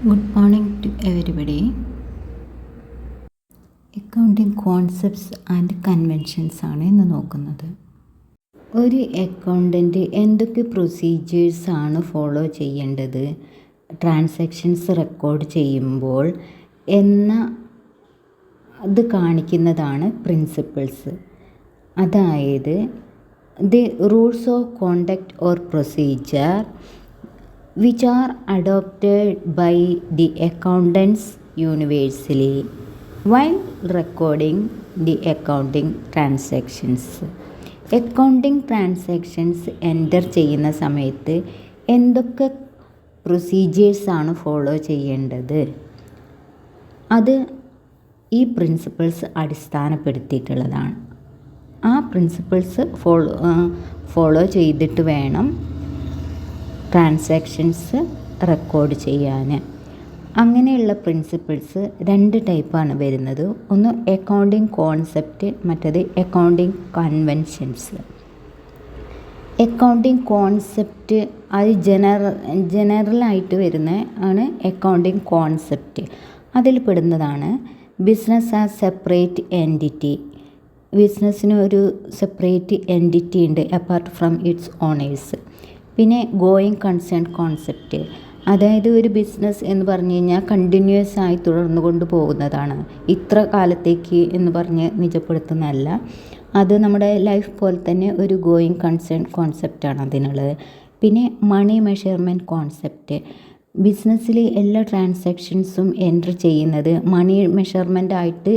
Good morning to everybody. Accounting concepts and conventions ആണ് ഇന്ന് നോക്കുന്നത്. ഒരു അക്കൗണ്ടൻറ്റ് എന്തൊക്കെ പ്രൊസീജിയേഴ്സാണ് ഫോളോ ചെയ്യേണ്ടത് ട്രാൻസാക്ഷൻസ് റെക്കോർഡ് ചെയ്യുമ്പോൾ എന്ന അത് കാണിക്കുന്നതാണ് പ്രിൻസിപ്പിൾസ്. അതായത് the rules of conduct or procedure which are adopted by the accountants universally while recording the accounting transactions. Accounting transactions enter ചെയ്യുന്ന സമയത്ത് എന്തൊക്കെ പ്രൊസീജിയേഴ്സാണ് ഫോളോ ചെയ്യേണ്ടത്, അത് ഈ പ്രിൻസിപ്പിൾസ് അടിസ്ഥാനപ്പെടുത്തിയിട്ടുള്ളതാണ്. ആ പ്രിൻസിപ്പിൾസ് ഫോളോ ചെയ്തിട്ട് വേണം ട്രാൻസാക്ഷൻസ് റെക്കോർഡ് ചെയ്യാൻ. അങ്ങനെയുള്ള പ്രിൻസിപ്പിൾസ് രണ്ട് ടൈപ്പാണ് വരുന്നത്. ഒന്ന് അക്കൗണ്ടിങ് കോൺസെപ്റ്റ്, മറ്റത് അക്കൗണ്ടിങ് കൺവെൻഷൻസ്. അക്കൗണ്ടിങ് കോൺസെപ്റ്റ് അത് ജനറലായിട്ട് വരുന്ന ആണ് അക്കൗണ്ടിങ് കോൺസെപ്റ്റ്. അതിൽ പെടുന്നതാണ് ബിസിനസ് ആസ് സെപ്പറേറ്റ് എൻറ്റിറ്റി. ബിസിനസ്സിന് ഒരു സെപ്പറേറ്റ് എൻറ്റിറ്റി ഉണ്ട് അപ്പാർട്ട് ഫ്രം ഇറ്റ്സ് ഓണേഴ്സ്. പിന്നെ ഗോയിങ് കൺസേൺ കോൺസെപ്റ്റ്, അതായത് ഒരു ബിസിനസ് എന്ന് പറഞ്ഞു കഴിഞ്ഞാൽ കണ്ടിന്യൂസ് ആയി തുടർന്നു കൊണ്ട് പോകുന്നതാണ്, ഇത്ര കാലത്തേക്ക് എന്ന് പറഞ്ഞ് നിജപ്പെടുത്തുന്നതല്ല. അത് നമ്മുടെ ലൈഫ് പോലെ തന്നെ ഒരു ഗോയിങ് കൺസേൺ കോൺസെപ്റ്റാണ് അതിനുള്ളത്. പിന്നെ മണി മെഷർമെൻറ്റ് കോൺസെപ്റ്റ്, ബിസിനസ്സിൽ എല്ലാ ട്രാൻസാക്ഷൻസും എൻറ്റർ ചെയ്യുന്നത് മണി മെഷർമെൻ്റ് ആയിട്ട്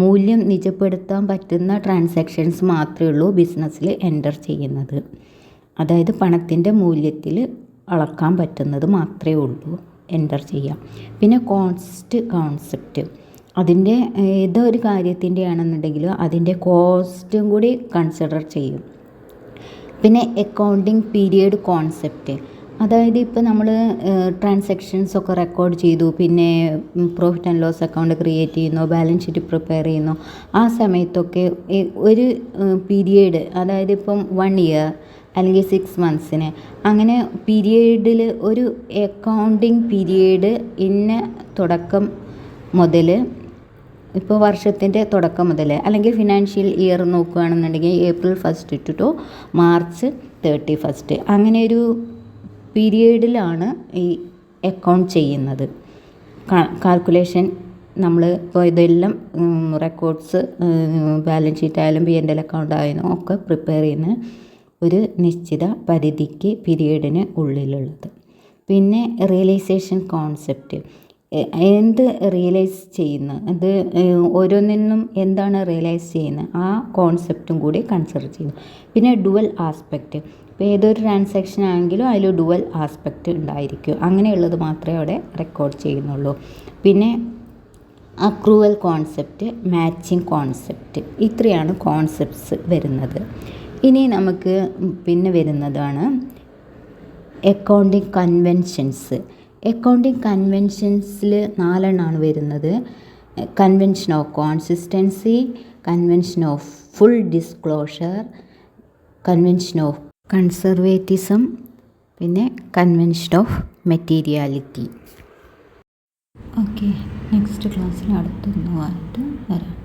മൂല്യം നിജപ്പെടുത്താൻ പറ്റുന്ന ട്രാൻസാക്ഷൻസ് മാത്രമേ ഉള്ളൂ ബിസിനസ്സിൽ എൻറ്റർ ചെയ്യുന്നത്. അതായത് പണത്തിൻ്റെ മൂല്യത്തിൽ അളക്കാൻ പറ്റുന്നത് മാത്രമേ ഉള്ളൂ എൻറ്റർ ചെയ്യാം. പിന്നെ കോസ്റ്റ് കോൺസെപ്റ്റ്, അതിൻ്റെ ഏതൊരു കാര്യത്തിൻ്റെ ആണെന്നുണ്ടെങ്കിലും അതിൻ്റെ കോസ്റ്റും കൂടി കൺസിഡർ ചെയ്യും. പിന്നെ അക്കൗണ്ടിങ് പീരിയഡ് കോൺസെപ്റ്റ്, അതായത് ഇപ്പോൾ നമ്മൾ ട്രാൻസാക്ഷൻസ് ഒക്കെ റെക്കോർഡ് ചെയ്തു, പിന്നെ profit and loss account create ചെയ്യുന്നു, ബാലൻസ് ഷീറ്റ് പ്രിപ്പയർ ചെയ്യുന്നു, ആ സമയത്തൊക്കെ ഒരു പീരിയഡ്, അതായത് ഇപ്പം 1 ഇയർ അല്ലെങ്കിൽ 6 മന്ത്സിന് അങ്ങനെ പീരിയഡിൽ ഒരു അക്കൗണ്ടിങ് പീരിയഡ് ഇന്ന തുടക്കം മുതൽ, ഇപ്പോൾ വർഷത്തിൻ്റെ തുടക്കം മുതൽ അല്ലെങ്കിൽ ഫിനാൻഷ്യൽ ഇയർ നോക്കുകയാണെന്നുണ്ടെങ്കിൽ April 1 ടു March 31 അങ്ങനെ ഒരു പീരിയഡിലാണ് ഈ അക്കൗണ്ട് ചെയ്യുന്നത്. കാൽക്കുലേഷൻ നമ്മൾ ഇപ്പോൾ ഇതെല്ലാം റെക്കോർഡ്സ് ബാലൻസ് ഷീറ്റ് ആയാലും P&L അക്കൗണ്ട് ആയാലും ഒക്കെ പ്രിപ്പയർ ചെയ്യുന്ന ഒരു നിശ്ചിത പരിധിക്ക് പീരിയഡിന് ഉള്ളിലുള്ളത്. പിന്നെ റിയലൈസേഷൻ കോൺസെപ്റ്റ്, എന്ത് റിയലൈസ് ചെയ്യുന്നു, അത് ഓരോന്നിനും എന്താണ് റിയലൈസ് ചെയ്യുന്നത് ആ കോൺസെപ്റ്റും കൂടി കൺസിഡർ ചെയ്യുന്നു. പിന്നെ ഡുവൽ ആസ്പെക്റ്റ്, ഇപ്പോൾ ഏതൊരു ട്രാൻസാക്ഷൻ ആണെങ്കിലും അതിൽ ഡുവൽ ആസ്പെക്റ്റ് ഉണ്ടായിരിക്കും, അങ്ങനെയുള്ളത് മാത്രമേ അവിടെ റെക്കോർഡ് ചെയ്യുന്നുള്ളൂ. പിന്നെ അക്രൂവൽ കോൺസെപ്റ്റ്, മാച്ചിങ് കോൺസെപ്റ്റ്, ഇത്രയാണ് കോൺസെപ്റ്റ്സ് വരുന്നത്. ഇനി നമുക്ക് പിന്നെ വരുന്നതാണ് അക്കൗണ്ടിങ് കൺവെൻഷൻസ്. അക്കൗണ്ടിങ് കൺവെൻഷൻസിൽ 4 എണ്ണമാണ് വരുന്നത്. Convention of consistency, convention of full disclosure, convention of conservatism, പിന്നെ convention of materiality. Okay, next ക്ലാസ്സിൽ അടുത്തൊന്നുമായിട്ട് വരാം.